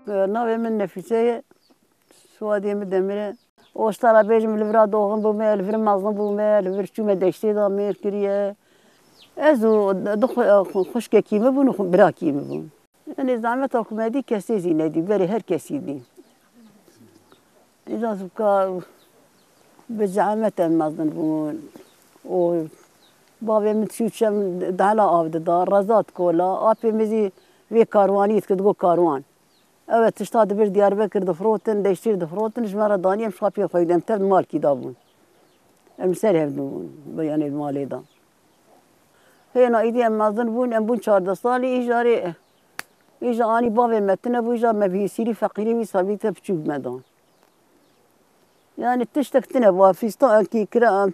ناوي من نفسي سوادي مدمرة واشترى بيجم الفرا دوغن بوما الفرا مازن بوما الفرا شو ما دشتي دا ميركوريا ازو دخ خشك كيما بون برا كيما بون يعني زعما تاكم هادي كاسي زينادي بري هر كاسي دي إذا زبكا بزعامة مازن بون و بابي متشوشم دهلا آبد دار رزات كولا آبي مزي في كاروانيت كدقو كاروان أو تشتاد بير ديار بكر دفروتن ديشتير دفروتن جمارة دانية مش خابي خايدة متر مال كي دابون المسار هبدون يعني المالي دا هنا إيدي أم مازن بون أم بون شهر دصالي إيجاري إيجا أني بابي متنا بو إيجا ما بيسيري فقيري ويصابيته بتشوف مدان يعني تشتك تنبوا فيستان كي كرا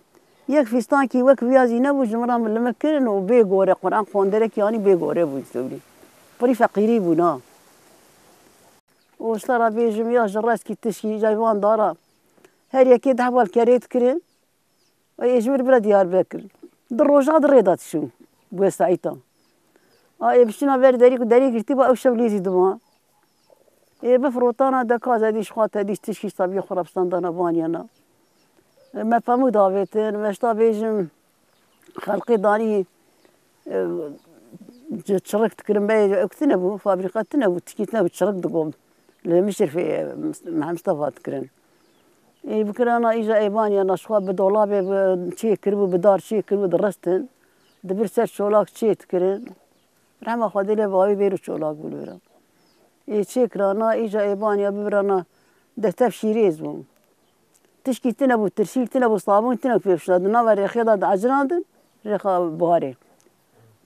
يك فيستان كي وك فيازي نبو جمرة من المكرن وبيغوري قرآن خوندرك يعني بيغوري بو يسولي بري فقيري بونا واشترى بيجم يا جراس كي تشكي جايبان دارا هل يكيد حوال كريت كرين ويجبر بلا ديار بكر دروجات دريضات شو بو ساعتها بشنا بير داري كتبا او شبليزي دما بفروتانا دكاز هذيش خات هذيش تشكي صبي خراب صندنا بانيانا ما فهموا دافيتن مشتا بيجم خلقي داني تشركت كرمباي اكتنا بو فابريقاتنا بو تشكيتنا بتشرك دقوم المشر في مع مصطفى تكرن بكره انا اجا ايباني انا شخوا بدولابي شي كربو بدار شي كربو درستن دبر سر شولاك شي تكرن رحمه خديله باوي بيرو شولاك بولورا شكرانا اجا ايبانيا ببرانا دكتب شيريز بو تشكي تنبو ترشيل تنبو صابون تنبو فيفشاد ناور رخيضة عجراندن رخا بوهاري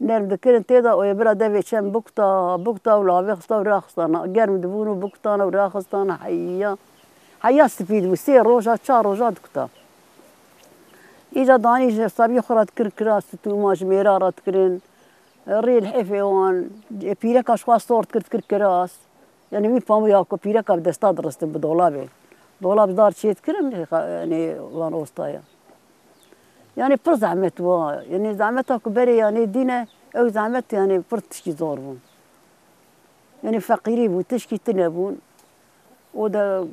نرم دكرن تيدا ويبرا دافي شم بوكتا ولا بيخستا وراخستانا قرم دبونو بوكتانا وراخستانا حيا استفيد وسير روجا شار روجا دكتا اجا داني صبي خرات كراس توماج ميرارات كرين ريل حيفيوان بيرك اشخاص صورت كراس يعني مين فامو ياكو بيرك بدستا درست بدولابي دولاب دار شيت كرم يعني وان وسطايا يعني بر زعمت يعني زعمتها كبري يعني دينا او زعمت يعني بر تشكي زوربون يعني فقيري بو تشكي تنبون ودا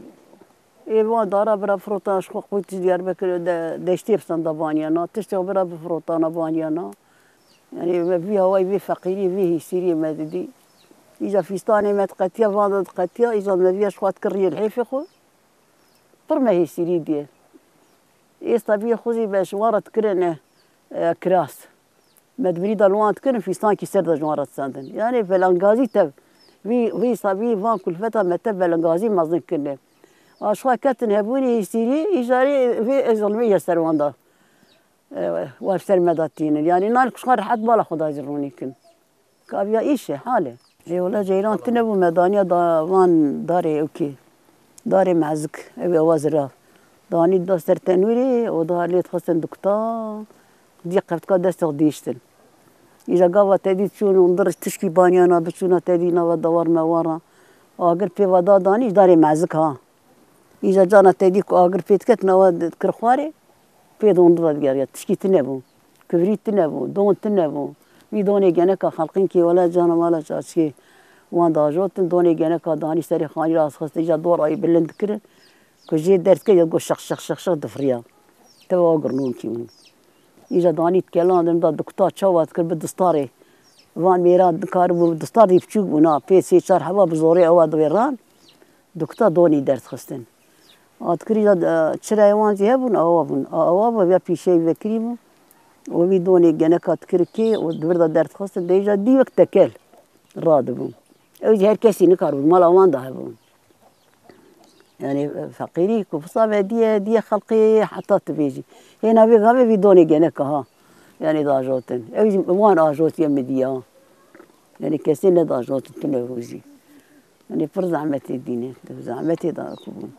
ايوان دارا برا فروتان شخو قويت ديار بكر دشتي بسندا بانيانا تشتي برا بفروتانا بانيانا يعني ما فيها واي في فقيري فيه سيري مددي إذا فيستاني ما تقتيا فاضل تقتيا إذا ما فيهاش خوات كريه الحيف خو برما هي سيري ديال يستبي خوزي باش وارد كرن كراس ما تبريد الوان كرن فيستان كي سرد جوارد ساندن يعني فالانغازي تب في صبي فان كل فتره ما تب الانغازي ما ظن كرن اشوا كاتن هبوني سيري إيجاري في ظلميه سرواندا وافسر مداتين يعني نالك شخار حد بالا خدا جروني كن كابيا ايش حاله اي والله جيران تنبو مدانيا وان داري اوكي داري معزك ابي وزرا داني دستر تنوري وداري تخصن دكتا دي قفت كا دستر ديشتن اذا قاوة تدي تشون ندرج تشكي بانيانا بتشونا تدينا ودوار ما ورا اگر في ودا داني داري معزك ها اذا جانا تديك اگر فيتكت نوا كرخواري في دون ضد جارية تشكي تنبو كبريت تنبو دون تنبو في دوني جنكا خلقين كي ولا جانا ولا جاشكي وان داجوت دوني جنكا داني سري خاني راس خست اجا دور اي بلند كرن كجي درت كي يقول شخ دفريا توا قرنون كيمون اجا داني تكلان دم دكتور تشوات كر بدستاري وان ميراد كاربو دستاري بتشوف بنا في سي شهر حبا بزوري او دويران دكتور دوني درت خستن أذكري تشرايوان زيابون أوابون بيا في شيء بكريمو وبيدوني جنكات كركي ودبرد درت خاصة ديجا دي وقت تكل رادبون أو جهر كسي نكاربون مال أوان دهبون يعني فقيري كفصة دي خلقي حتى تبيجي هنا بيغابي بيدوني جنكا ها يعني داجوتن أو وان أجوت يمديا يعني كسي داجوت تنوروزي يعني فرز عمتي ديني زعمتي دا كوبون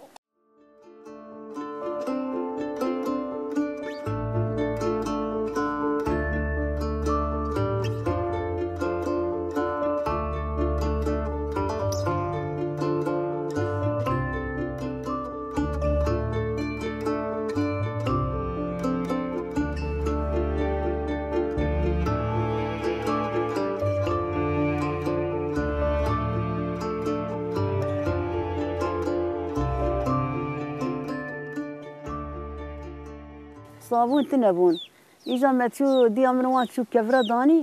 صابون تنبون إيجا ما تشو دي من وان تشو كفرة داني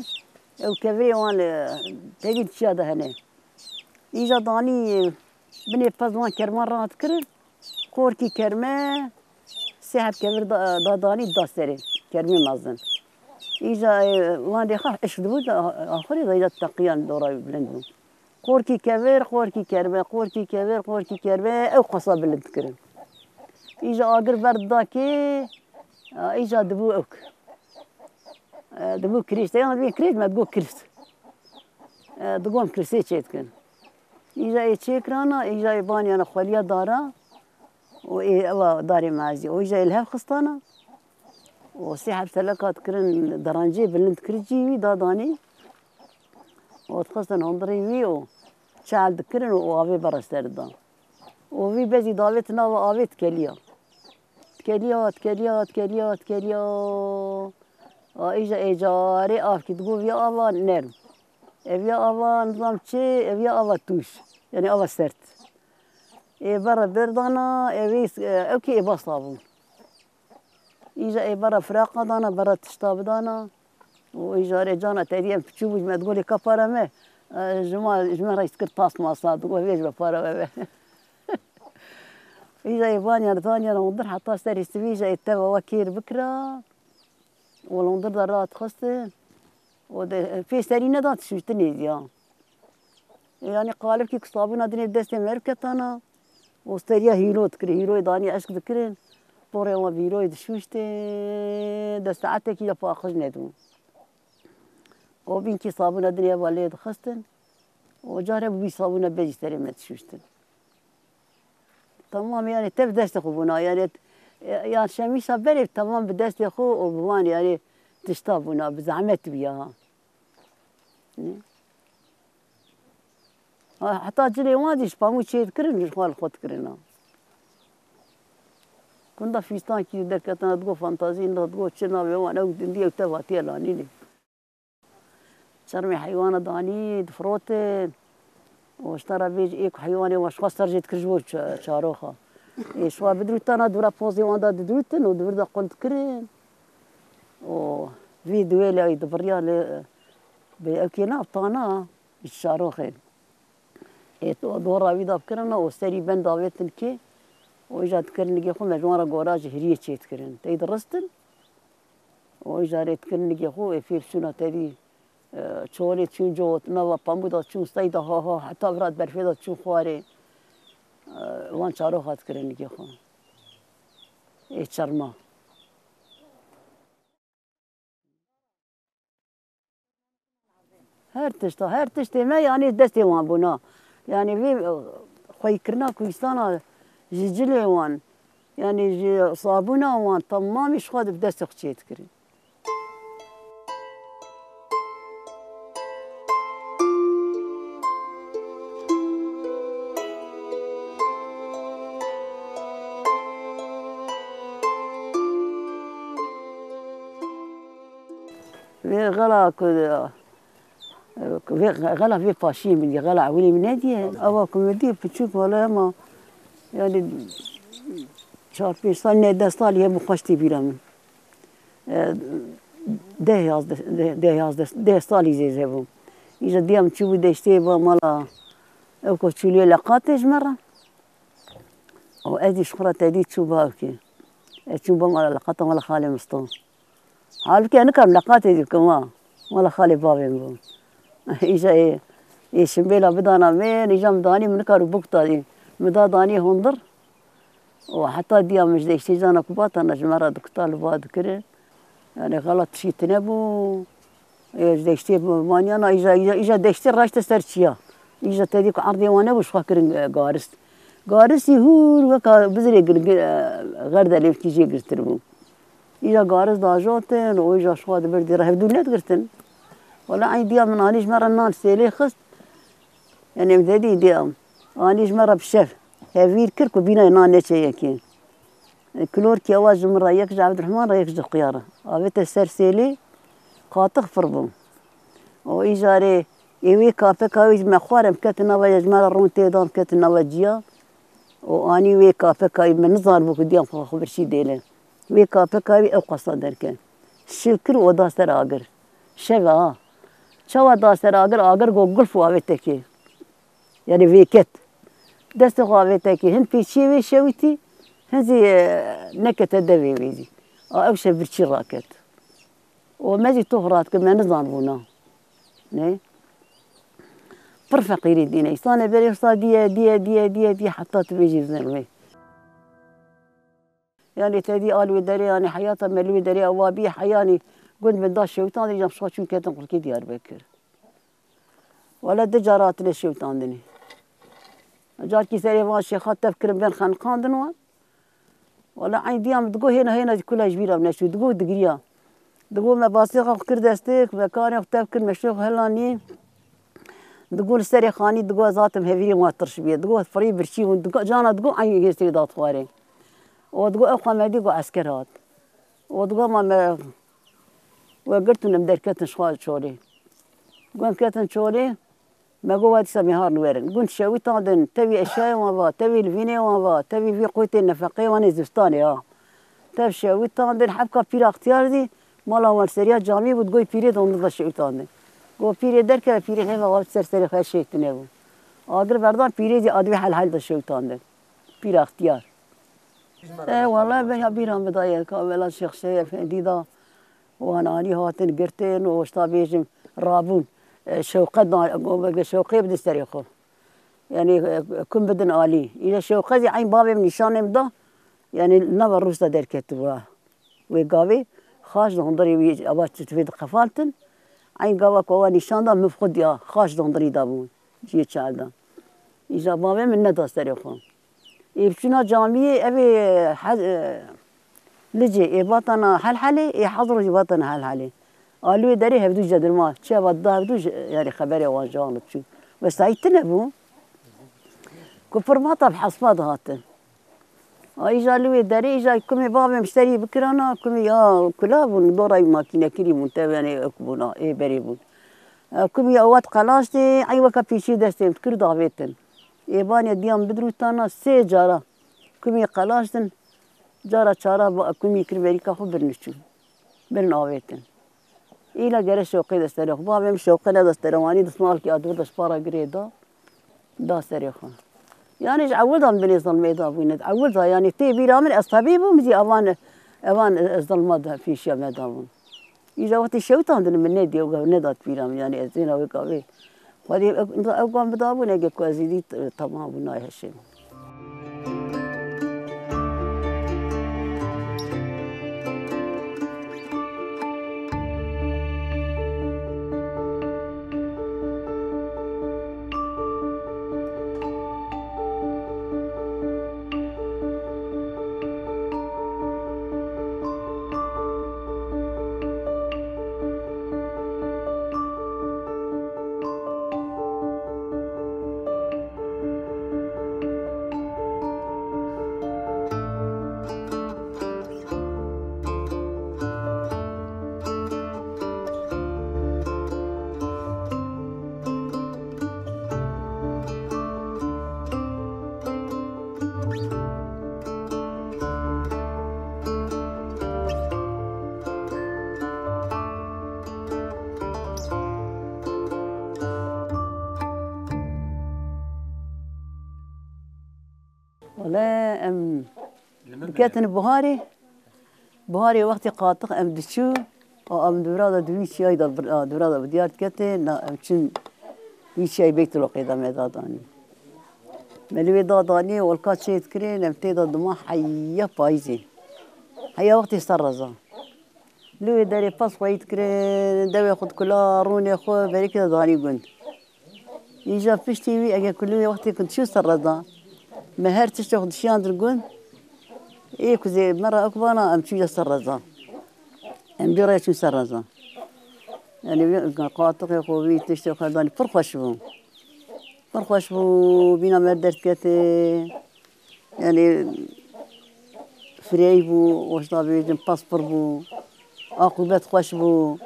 أو كفرة وان تجد شيء ده هنا إيجا داني بني بزوان كرمان رات كرن كوركي كرمه سحب كفر داني داستري كرمي مازن إيجا وان دخل إيش دبود آخری إذا تقيان دورا بلندو قوركي كرمه قوركي كرمه أو قصاب بلند كرن إيجا آخر برد داكي إيجا دبو أوك دبو كريست يعني دبو كريست ما تقول كريست دقوم كريستي تشيتكن إيجا تشيكرانا إيجا يباني أنا خوليا دارا و داري معزي وإيجا إلهاب خسطانا وسحب سلكات كرن درانجي بلند كرجي وي داداني وتخصن هندري وي شعل دكرن وآبي برستردان وفي بزي داوتنا وآبي تكليا إيجا إيجاري آفكي تقول يا آبا نرم يا آبا نظام شي يا آبا توش يعني آبا سرت برا بردانا أوكي إبا صابون إيجا برا فراقة دانا برا تشتاب دانا وإيجا رجانا تديم بتشوفش ما تقولي كفارة ما جمال رئيس كرطاس ما صادق وفيش بفارة إيجا يباني ثانية ننظر حتى سري سويجا يتبع وكير بكرة وننظر درات خصتن في سرينا دات شوشتني ديا يعني قالب كي صابونا دني دستي مركتانا وستريا هيرو تكري هيرو داني أشك ذكرين بوري وما بيرو يدشوشتي دستعتك يا فاخج ندو وبين كي صابونا دنيا والد خصتن وجارب بي صابونا بيجي سري ما تشوشتن تمام يعني تبدأ خوبنا يعني شميسة بري تمام بدأت خو وبوان يعني تشتابونا بزعمت بيها حتى جري واديش بامو شيء كرن خال خود كرنا كندا فيستان كي دركتنا تقول فانتازي لا تقول شنا بيوان أو دندي تبعتي لانيني شرمي حيوانات داني دفروتين واشترى بيج إيك حيواني واش خسر جيت كرجوج شاروخة شوا بدروتنا دورا بوزي واندا دروتن ودورا قلت كرين و فيديو لا يدبريا ل بأكينا بطانا الشاروخين دورا فيدا بكرنا وسري بن داويتن كي وإجا تكرن نجي خو مجموعة جوراج هريه تشيت كرن تيد رستن وإجا ريت كرن نجي خو في سنة تدي شوري تشون جوت نوا بامودا تشون سيدا ها حتى براد برفيدا تشون خواري وان شارو خات كرن نجي خو شرما هر تشتا ما يعني دستي وان بونا يعني في خوي كرنا كويستانا جيجلي وان يعني صابونا وان تمام يشخد بدست خشيت كري غلا غلا في فاشين بدي غلا عولي من هديه أو كوميدي بتشوف ولا ما يعني شهر في سنة دستال هي مخشتي بيرامن ده سالي زي بوم إذا ديام تشوفي دشتي مالا أو كتشولي لقاتش مرة أو أدي شخرة تدي تشوفها كي تشوفها مالا لقاتها مالا خالي مستون حالك أنا كم لقاتي دي كمان مالا خالي بابي بوم إذا شمبيلا بدانا مين إذا مداني من كارو بوكتا دي مدا داني هندر وحتى ديا مش دشتي جانا كبات أنا جمرة دكتور بعد كره يعني غلط شيء تنبو دشتي ماني أنا إذا دشتي راشت سرشيا إذا تديك عرضي وانا وش فاكرين قارس يهور وكا بزري غرد اللي بتيجي قرتربو إذا قارس داجوتن وإذا شواد بردي راه بدون قرتن ولا عندي ديا من أنيش مرة نان سيلي خست يعني مددي ديا أنيش مرة بشف هافير كركو بينا نان نشيء كين كلور كي أواج مرة يكج عبد الرحمن رأيك جو قيارة أبيت السرسيلي قاطق فربهم وإجاري يوي كافة كاوي مخوارم كتنا ويجمال الرون تيدان كتنا وجيا وأني وي كافة كاي من نظر بوك ديام خبر شي ديلن وی کاپکاری او قصه درکن شکر و داستر آگر شوا چوا داستر آگر گو گلف واوته کی یعنی ویکت دست واوته کی هم پیچی وی شویتی هنزی نکت دوی ویزی او شبرچی راکت و مزی طهرات که من نزان بونا نه پر فقیری دینه ایسان بری اصلا دیه حتی تبیجی زنوی يعني تدي آلوي دري يعني حياته ملوي دري أوابي حياني قلت من دا الشوتان دي جمشوا شو كاتن قل كي ديار بكر ولا دجارات للشوتان دني جار كي سري ما شيخات تفكر بين خانقان دنوان ولا عين ديام تقول هنا كلها جبيرة بنشوي تقول دقريا تقول ما باسيقة فكر دستك مكاني تفكر مشروع هلاني تقول سري خاني تقول ذاتم هفيري ما ترشبيه تقول فري برشي وتقول جانا تقول عين يستري دات خواري وتقول أخوة مادي قو عسكرات وتقول ما وقلت لهم دركتن شوال شوري قلت كتن شوري ما قو وادي سميهار نويرن قلت شوي تادن تبي أشياء وما تبي الفيني وما تبي في قوتي النفقية وانا زفتاني تبي شوي تادن حبكة بيرا اختيار دي مالا والسريات جامي وتقول بيري دون شوي تادن قو بيري دركة بيري هما وقت سرسري خير شيء تنبو أقرب بردان بيري دي أدوي حل دا شوي تادن بيرا اختيار والله بها بيران بداية كاملا شيخ شيف ديدا وانا اني هاتن قرتين وشتا بيجم رابون شوقدنا شوقي بدي استريخو يعني كن بدن آلي إذا شوقي عين بابي من نشان مدا يعني نبى روستا در كتبوا وقاوي خاش دندري وي أبغى تفيد قفالتن عين قاوا كوا نشان دا مفقود يا خاش دندري دابون جي تشالدا إذا بابي من ندا استريخو يبشنا جامعي أبي لجي إباطنا حلحلي يحضروا إباطنا حلحلي قالوا دري هبدو جدر ما شيء بده هبدو يعني خبري واجان بشو بس هاي تنبو كفر ما طب حصبات هاتن إجا لوي دري إجا كمي بابي مشتري بكرنا كمي يا كلاب ندورا ماكينة كريم منتبهني أكبونا إيه بريبون كمي أوقات قلاشتي أيوة كبيشي دستي كل دعوتن إيبانيا ديام بدروتانا سه جارا كمي قلاشتن جارا چارا كمي كربري كخو برنشو برن آويتن إلا جرى شوقي دستريخ بابي شوقي دسترواني دسمال كي أدور دسبارا قريدا دا سريخا يعني عودها بني ظلمي دا بوينت عودها يعني تي بيرامن أصحابيبو مزي أوان الظلمات في شيء مدامون إذا وقت الشوطان دن من ندي وقا ندات بيرام يعني أزينا وقاوي وهذه أقوم بدابون أجي كوازيدي تمام بناي هالشيء ولا كاتن بهاري وقت قاطق دشو أو دورada دويشي أيضا دورada بديار كاتن أمشين ويشي بيت الوقيدة ميداداني ملوي داداني والكات شيء تكرين امتداد دماء حيا بايزي حيا وقت يسترزا لوي داري باس ويت كرين داوي ياخد كلا رون ياخد بري كده داني قلت يجا فيش تيوي أجا كل وقت كنت شو استرزا مهرتش تاخد شيان درقون إيه كذي مرة أكبرنا أمشي يسترزا أمدي رايش يسترزا يعني قاطق يا خوي تشتغل خداني فرخش بو بينا مدرت كتي يعني فري بو واش طابي جم باسبور بو عقوبات خوش بو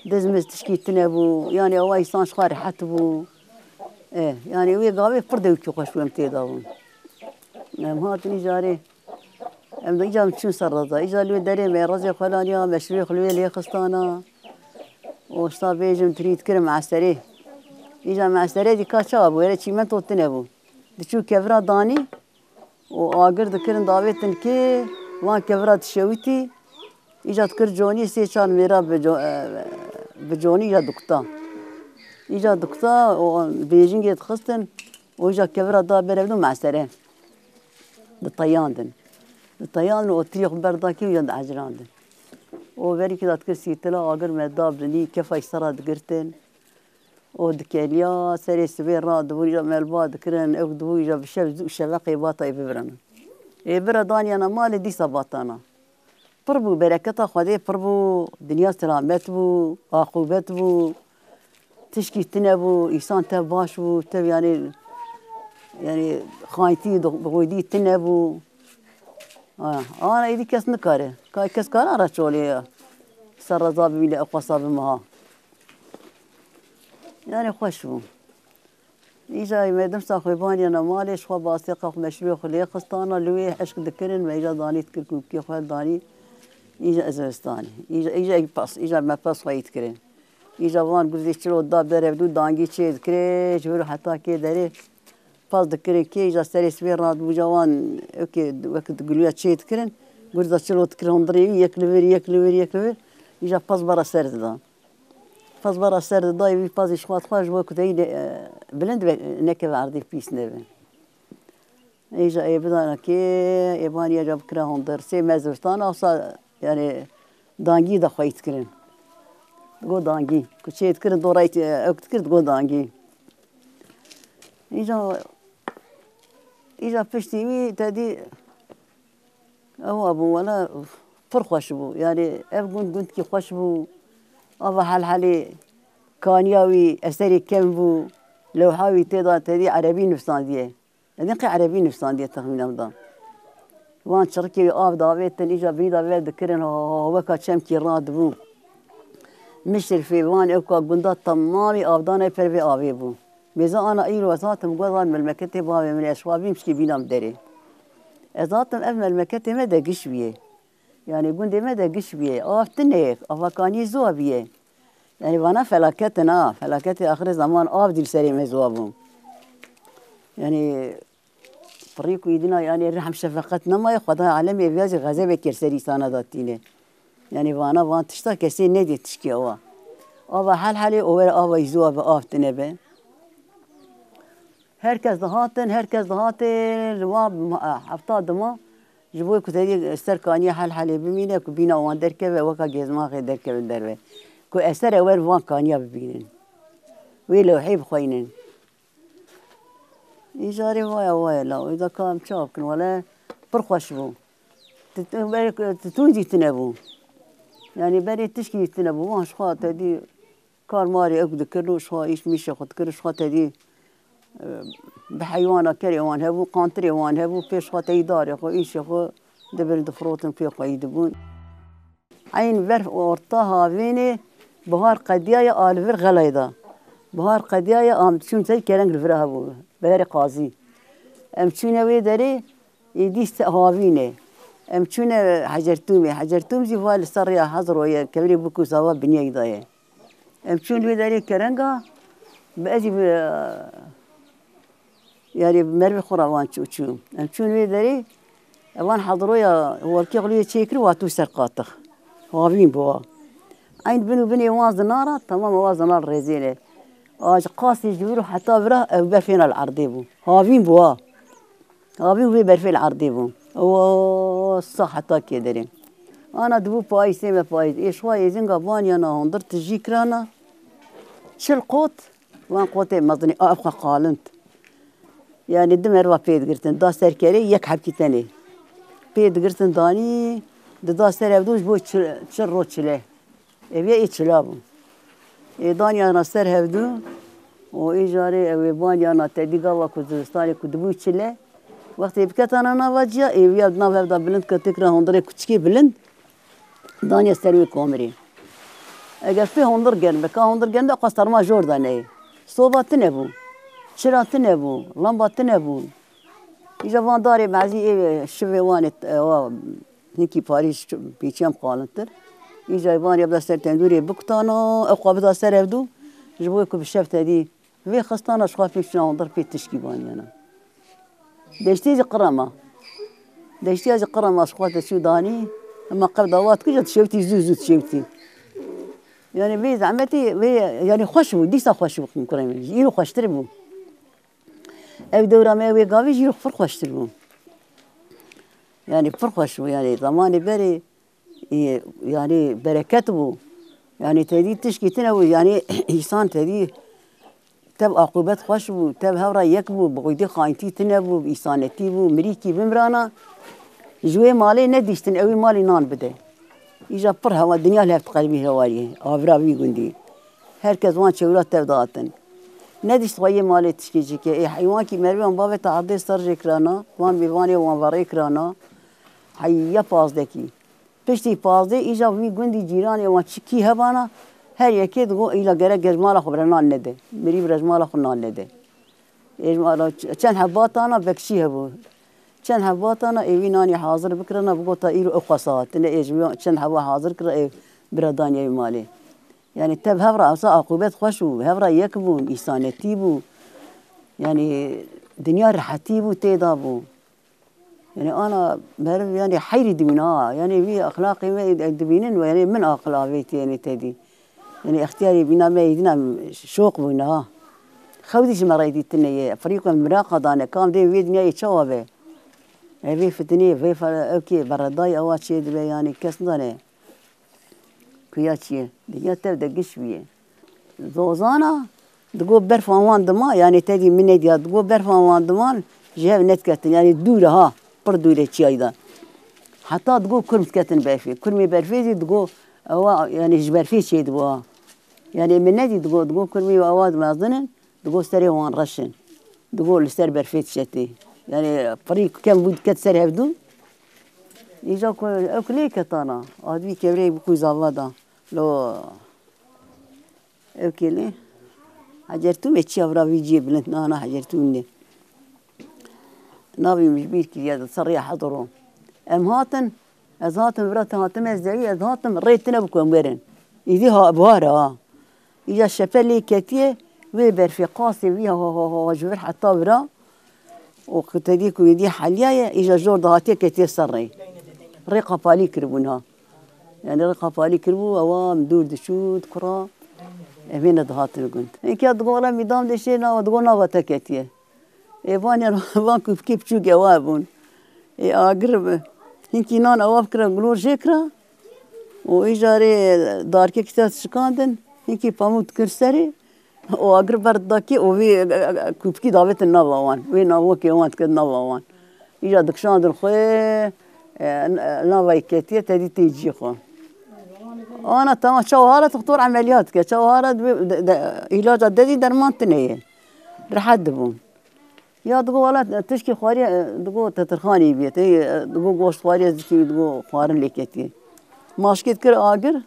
دزمز تشكيتنا بو يعني هواي سانش خاري حتى بو ايه يعني وي قاوي فردو كي خوش بو امتداون هاتني جاري ام إجا متشون سرطة إجا لو دري من رزق فلانيا مشروع خلوي لي خستانا وشتا بيجم تريد كرم عسري إجا معسري دي كاشاب ولا شيء ما توتنبو دشو كفرا داني وآخر ذكرن دعوتن كي وان كفرا تشويتي إجا تكر جوني سي شان ميرا بجوني إجا دكتا إجا دكتا وبيجين جت خستن وإجا كفرا دا بربدو معسري الطياندن وطريق برداكي ويند عجراندن وبري كده تكسي تلا آخر مداب لني كيف يصير دقرتن ودكاليا سري سبير راد دوري مالباد كرن أو دوري جاب شبقي باطا يبرنا يبرا داني أنا مالي دي صباتنا بربو بركة خدي بربو دنيا سلامت بو عقوبت بو تشكي تنبو إنسان تباش بو تب يعني خايتي بغودي تنبو أنا إيدي كاس نكاره كاس كاره رشولي سر زابي ميل أقوى صابي مها يعني خوش بو إيجا ما دمت أخوي باني أنا مالي شو باثقة مشروع خليه خستانا لوي حشك ذكرن ما إيجا داني تكركم كي خوال داني إيجا أزوستاني إيجا باس إيجا ما باس خايت كرين إيجا وان قصدي شلو داب داره بدو دانجي شيء ذكري شو حتى كي داره باس ذكري كي إيجا سري سبير راد بوجوان أوكي وقت تقولوا شيء ذكرن قصدي شلو ذكرهم ضريبي يكلفر إيجا باس برا سرد دا باس برا سرد دا يبي باس إشخاص خارج وقت هي بلند نكبة عرضي بيس نبي إيجا أي بدنا كي يبان يجاب كراهم درسي مزوجتنا وصار يعني دانجي دا خايت كرين go dangi كشيت كرن دورايت أكت كرت go dangi إيجا بشتيوي تدي هو أبو ولا فرخش بو يعني أبغون قلت كي خوش بو أبا حالي كانياوي أسري كم بو لو حاوي تدي عربي نفسان ديه هذين عربي نفسان ديه تخمين أمضان وان شركي آب داويت تنيجا بي داويت ذكرن هو كاتشم كي راد بو مشر في وان أوكا قندات تمامي آبدان يفربي آبي بو ميزا أنا أيلو أزاتم قوضان من المكتب آبي من أشوابي مشكي بينام داري أزاتم أبن المكتب ماذا قش بيه يعني قندي ماذا قش بيه آفتنيك أفاكاني زوا بيه يعني وانا فلاكتي آخر زمان آب ديل سري مزوابهم يعني فريقو يدنا يعني رحم شفقتنا ما يخوضها عالمي بيازي غزابة كرسري سانا داتيني يعني وان تشتا كسي ندي تشكي أوا أبا حالي أولا أبا يزوا بآفتنا به هركز دهاتن رواب حفتاد ما جبوي كتير سركانية حالي بمينه كبينا وان دركبه وكا جزماخ دركبه دربه كو أسر أول وان كانيا ببينن ويلو حيب خوينن إيجاري وايا لا إذا كان شاكن ولا برخوش بو تتوجي تنبو يعني بري تشكي تنبو ما شخا تدي كار ماري أقد كرو شخا إيش ميشة خد كرو شخا تدي بحيوانا كري وان هبو قانتري وان هبو بيش خا تدي داري خو إيش خو دبر دفروتن في خا يدبون عين برف ورطاها فيني بهار قديايا آلفر غلايدا بهار قديايا تشون زي كلام الفرها بو بدري قاضي تشون ويدري يديست هافينه تشون حجرتومي زي فال السرية حضروا يا كبري بكو سوا بنيا يضايع تشون ويدري كرنجا بأجي يعني مربي خروان تشون ويدري وان حضروا يا هو الكيغلي تشيكر واتو سرقاطخ هافين بوا عند بني واز نارة تمام واز نار رزينة قاسي يجبروا حتى برا برفين العرضيبو هافين بوا هافين برفين العرضيبو صح حتى كده أنا دبو باي سيما باي إيش واي زين قباني أنا هندر تجي كرانا شل قوت وان قوتي مظني أبقى قالنت يعني دمر وبيد قرتن دا سركري يك حبكي تاني بيد قرتن داني دا سر بدوش بو تشرو تشله أبي يتشلابو داني أنا سر هبدو وإيجاري أبي باني أنا تدي قوا كوزستاني كدبو تشله وقت يبكت أنا نواجيا أبي أدنا ببدا بلند كتكره هندري كتشكي بلند داني سروي كامري اگر في هندر جن بكا هندر جن ده قصر ما جوردانه صوبات نبو شرات نبو لمبات نبو إذا وان داري بعضی شوی وانت هنگی پاریس پیچیم قالنتر. إذا وان يبدأ سر تندوري بكتانا أقوى بدأ سر يبدو جبوك بالشفت هذه في خستانا شخاف في شنو ضرب في التشكيباني أنا. دشتي قرامة دشتي قرامة شخوات السوداني أما قبل دوات كجت شفتي زوزو شفتي. يعني في زعمتي في يعني خوشبو ديسا خوشبو كريم يلو خوش تربو. أو دورة ما وي قاوي يلو فرق خوش تربو. يعني فرق خوشبو يعني زمان بري يعني بركته يعني تدي تشكي تنو يعني إنسان تدي تب عقوبات خوشبو تب هورا يكبو بقيدي خاينتي تنبو بإنسانتي بو مريكي بمرانا جوي مالي نديشتن أوي مالي نان بده. إجا برها والدنيا لها تقلبي هواليه أبرا بيجندي هركز وان شولات تبداتن نديش طوي مالي تشكي كي إيه حيوان كي مريم بابا تعدي سرج كرانا وان بيواني وان وري كرانا حيا فازدكي بشتي فازدي إجا بيجندي جيراني وان شكي هبانا هر يكيد جو إلى جرا جمال خبرنا نده مريب رجمال خبرنا نده إجمال كان حباتنا بكشي هبو كان حباتنا إيواني حاضر بكرنا بقطع إيرو أقصات إن إجمال كان حبا حاضر كرا بردانيا مالي يعني تب هفرا أصلا عقوبات خوشو هفرا يكبون إنسانيتي بو يعني دنيا رحتي بو تيدابو يعني أنا بعرف يعني حيري دمنا يعني في أخلاقي ما دبينن يعني من أخلاقيتي يعني تدي يعني اختياري بنا ما يدنا شوق بنا خوديش مرة يديتني فريق المراقبة أنا كام دي في دنيا يتشوفه في فتني في أوكي برداي أو شيء دبي يعني كسندنا كياتشي دنيا تبدأ قشبيه زوزانا تقول برفان دما يعني تدي من يدي تقول برفان دمان جهة نتكتن يعني دورة ها بردورة شيء أيضا حتى تقول كل متكتن برفي كل مي برفي تقول أو يعني جبر في شيء تقول يعني من نادي تقول كل مي أواد ما ظنن تقول سري وان رشن تقول سر برفيت شتي يعني فريق كم بود كتسر هبدو يجا كل أكلي كتانا أدبي كبري بكو زوادا لو أكلي حجرتو متشي أبرا بيجي بلنت أنا حجرتوني نابي مش بيت كذا صريح حضرهم أم هاتن أزهاتن برات هاتن أزعي أزهاتن ريتنا بكون برن يديها أبوارا إذا شفلي كتير ويبر في قاسي فيها هو جبر حتى برا وكتديك ويدي حليا إذا جور ضهاتي كتير صري ريقة بالي كربونها يعني ريقة بالي كربو أوام دور دشود كرا أمين ضهاتن قلت إن كي تقول ميدام دشينا وتقولنا وتكتيه إيفاني فانكو كيف شو جوابون أقرب هنكي نان أواب كرا قلور جكرا وإجاري داركي كتاب شكاندن هنكي باموت كرسري وأقرب برداكي وفي كوبكي دعوت النبوان وين نبوكي وان تكد نبوان إجا دكشان الخي نباي كتير تدي تيجي خو أنا تمام شوهرة دكتور عمليات كه شوهرة علاج ددي درمان تنيه رح دبون يا تقول ولا تشكي خواري تقول تترخاني بيت هي تقول قوش خواري زكي تقول خوارن ليكتي ماشكيت كر آجر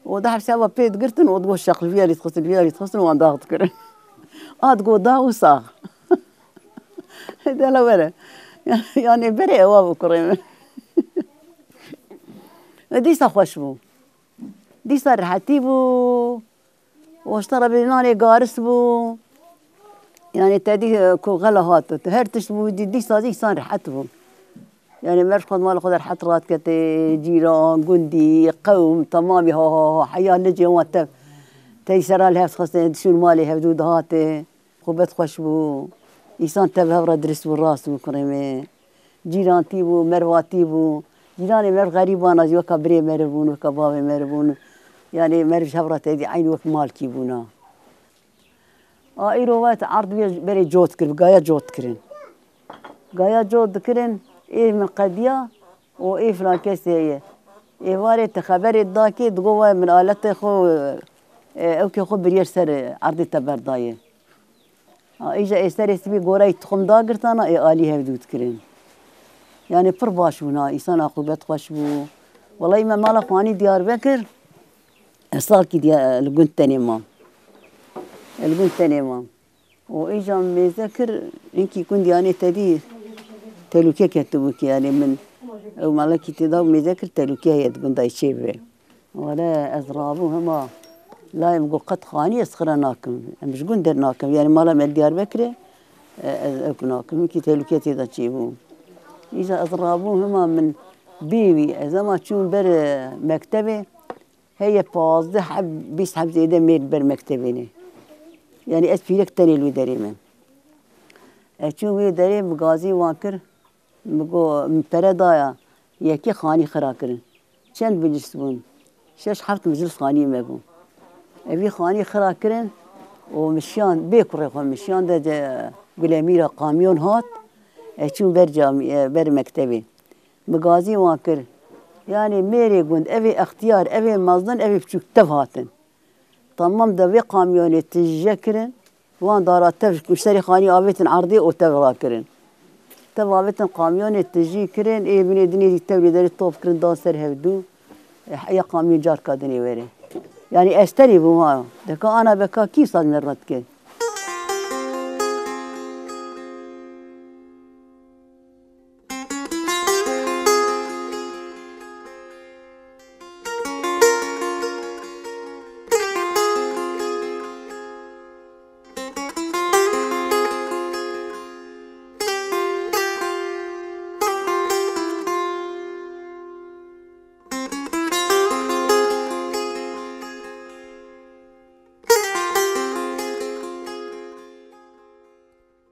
وده حسابه بيت قرتن وتقول شغل فيها اللي تخصن فيها اللي تخصن وان ضاغط كر تقول ضاغ وصاغ هذا لا ولا يعني بري هو بكريم دي خوشبو دي صار حتيبو واشترى بلاني قارس بو يعني تدي كو غلهات هرتش دي صادق صار حتبو يعني مرش خد مال خد حترات كت جيران جندي قوم تمامي ها حياه نجي وانت تيسر لها خاصة شو المالي هبدود هات خوبت خوشبو إنسان تبه ورا درس بالراس بكريمه جيران تيبو مروات تيبو جيراني مر غريبانا جو كبري مربون وكبابي مربون يعني مرج هبرة تدي عين وك مال كيبونا إيروات عرض بري جوت كر جايا جوت كرين جايا جوت كرين إيه من قضية وإيه فلان كسية إيه وارد خبر الداكي تقوى من آلته خو أوكي خو برير سر عرض تبرداية إجا إستر سبي جوراي تخم داقرتانا إيه آلي هبدود كرين يعني فرباش هنا إنسان عقوبات خوشبو والله ما مالك واني ديار بكر صالكي ديال الجند تاني مام الجند تاني مام وإجا مذكر إنكي كن دياني تدي تلوكي كتبوك يعني من ومالك تدا ومذاكر تلوكي هي تقول داي شيء ولا أزرابو هما لا يمقو قد خاني يسخرناكم مش قندرناكم يعني مالا من ديار بكري أكناكم كي تلوكي تدا تشيبو إذا أزرابو هما من بيوي إذا ما تشوف بر مكتبه هي فاضي حب بيسحب زيادة ميل بر مكتبيني يعني أسفيرك تاني لو دريمه أشوف دريم بغازي واكر بقو مبردايا يكي خاني خراكرن چند مجلس بون 6-7 مجلس خاني مبون أبي خاني خراكرن ومشيان بيكره مشيان ده قلاميرا قاميون هات أشوف برجع بر مكتبي بغازي واكر يعني ميري قند أبي اختيار أبي مزن أبي بشوك تفهاتن تمام ده في قاميون تجكرن وان دارات تفش مشتري خاني آبيتن عرضي وتفراكرن تبابتن قاميون تجي كرن إيه بني دني تولي داري طوب كرن دان سر هفدو يا قاميون جار كادني ويري يعني أستري بوها دكا أنا بكا كيف صار مرات كي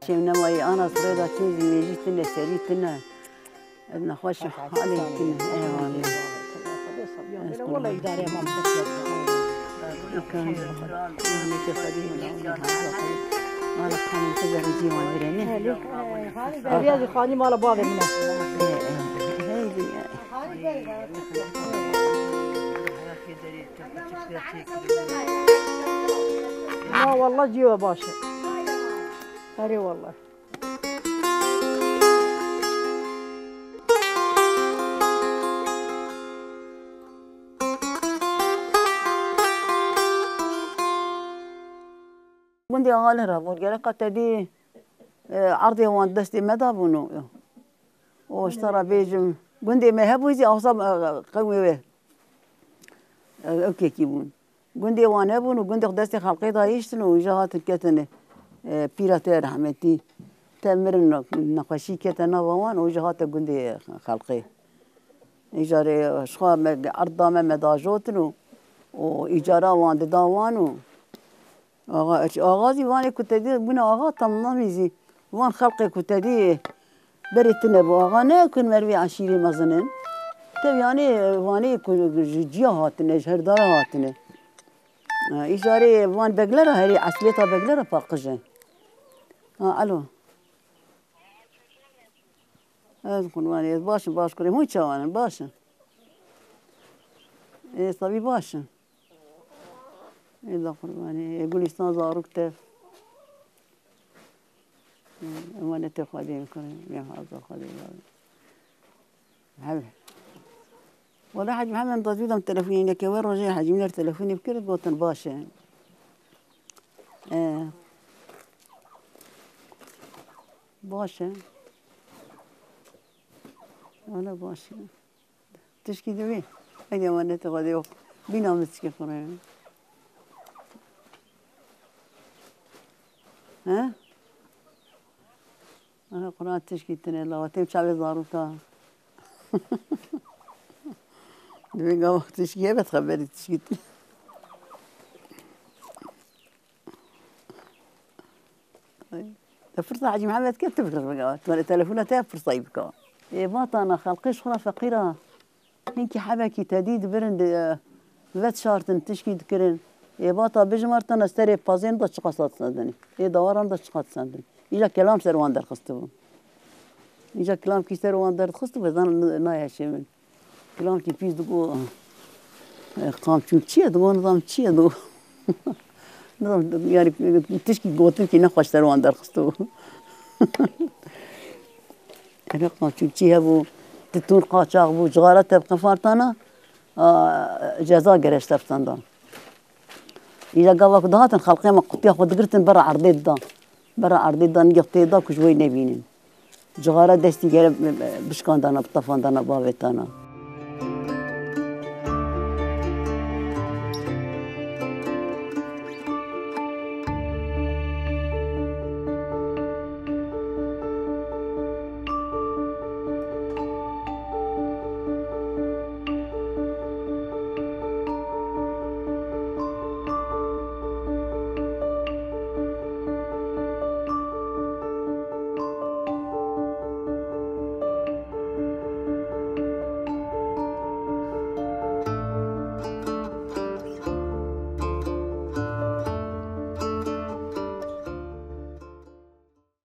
نماي أنا صغيرة تيجي ميجيتنا سريتنا أنا خوش حالي كنا أيوة والله إدارة ما كان أنا خاني كذا رجيم وبرني هذه خاني مال بابا منه لا والله جوا باشا هري والله بندي أغالها بقول لك تدي عرضي وان دستي مدى بنو واشترى بيجم بندي ما هبو يجي أصاب قوي به أوكي كيبون بندي وان هبون وبندي دستي خلقي دا يشتنو وجهات الكتنة بيراتي رحمتي تمر نقاشي كتنا وان وجهات بندي خلقي إيجاري شخا أرضا ما مداجوتنو وإيجارا وان داوانو آغازي واني كنت دي بنا آغا تماميزي وان خلقي كنت دي بريتنا بآغا ناكن مروي عشيري مزنن تب يعني واني جيا هاتنا جهردار هاتنا إيجاري وان بقلرة هري عسليتا بقلرة باقجة ألو أذكر واني باش كريم هو تشاوانا باش إيه صبي باش إذا قرباني يقول إستان زاروك تف وانا تخادين كريم يا هذا خادين حبيبي ولا حاج محمد تزيد من تلفوني لك وين رجع حاج من تلفوني بكل قوتن باشا باشا ولا باشا تشكي دبي هيدا وانا تخادين بينا مسكي كريم ها؟ أنا قرآن تشكيتني الله وتم شعبي ضاروتا دوين قام تشكيه بتخبري تشكيتني فرصة حاجي محمد كيف تفكر بقى تلفوناتها فرصة يبقى إيه باطا خلقيش خلا فقيرة هنكي حبكي تديد برند ذات شارتن تشكي ذكرن إيه باطا بجمرتن استري بازين دا شقصات صندني إيه دواران دا شقصات صندني إجا كلام سروان در خستبو إجا كلام كي سروان در خستبو إذن نايا شمن كلام كي بيز دقو قام شو تشيه دقو نظام تشيه دقو نظام يعني تشكي قوتل كي نخوش سروان در خستبو أنا قام شو تشيه بو تتون قاچاق بو جغارات تبقى فارتانا جزاء جريش تبصندان إذا قالك دهاتن خلقي ما قطيا خود قرتن برا عرضي دا برا عرضي دا نجفتي دا كشوي نبينين جغارة دستي جرب بشكاندانا بطفاندانا باويتانا